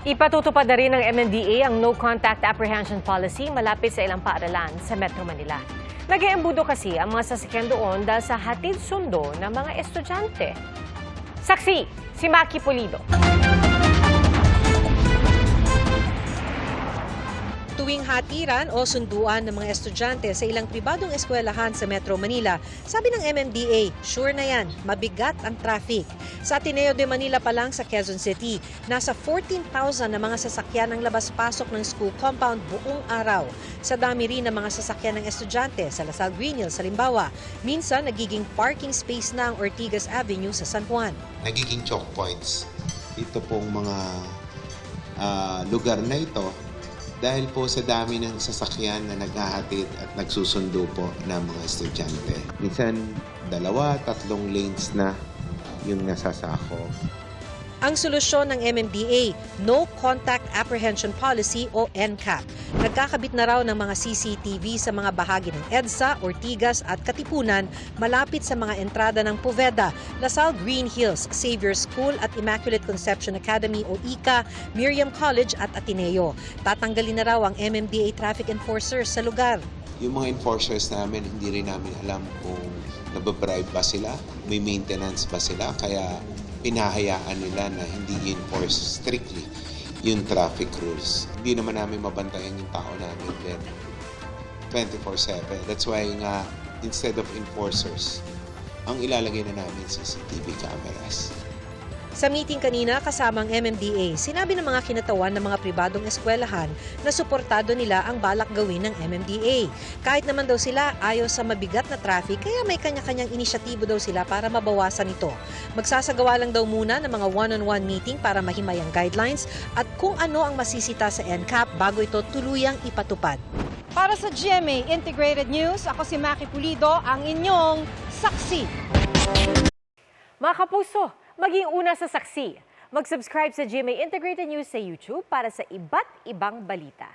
Ipatutupad na rin ng MMDA ang no-contact apprehension policy malapit sa ilang paaralan sa Metro Manila. Nag-iembudo kasi ang mga sasakyan doon dahil sa hatid sundo ng mga estudyante. Saksi, si Maki Pulido. Tuwing hatiran o sunduan ng mga estudyante sa ilang pribadong eskwelahan sa Metro Manila, sabi ng MMDA, sure na yan, mabigat ang traffic. Sa Ateneo de Manila pa lang sa Quezon City, nasa 14,000 na mga sasakyan ang labas-pasok ng school compound buong araw. Sa dami rin ng mga sasakyan ng estudyante sa Lasal Green Hills, halimbawa, minsan nagiging parking space na ang Ortigas Avenue sa San Juan. Nagiging choke points. Ito pong mga lugar na ito dahil po sa dami ng sasakyan na naghahatid at nagsusundo po ng mga estudyante. Minsan, 2, 3 lanes na yung nasasako. Ang solusyon ng MMDA, No Contact Apprehension Policy o NCAP. Nagkakabit na raw ng mga CCTV sa mga bahagi ng EDSA, Ortigas at Katipunan malapit sa mga entrada ng Poveda, Lasal Green Hills, Xavier School at Immaculate Conception Academy o ICA, Miriam College at Ateneo. Tatanggalin na raw ang MMDA traffic enforcers sa lugar. Yung mga enforcers namin, hindi rin namin alam kung nababribe ba sila, may maintenance ba sila, kaya pinahayaan nila na hindi enforce strictly yung traffic rules. Hindi naman namin mabantayan yung tao namin then 24/7. That's why nga, instead of enforcers, ang ilalagay na namin CCTV cameras. Sa meeting kanina kasama ang MMDA, sinabi ng mga kinatawan ng mga pribadong eskwelahan na suportado nila ang balak gawin ng MMDA. Kahit naman daw sila ayaw sa mabigat na traffic, kaya may kanya-kanyang inisyatibo daw sila para mabawasan ito. Magsasagawa lang daw muna ng mga one-on-one meeting para mahimay ang guidelines at kung ano ang masisita sa NCAP bago ito tuluyang ipatupad. Para sa GMA Integrated News, ako si Maki Pulido, ang inyong saksi. Mga kapuso, maging una sa saksi. Mag-subscribe sa GMA Integrated News sa YouTube para sa iba't ibang balita.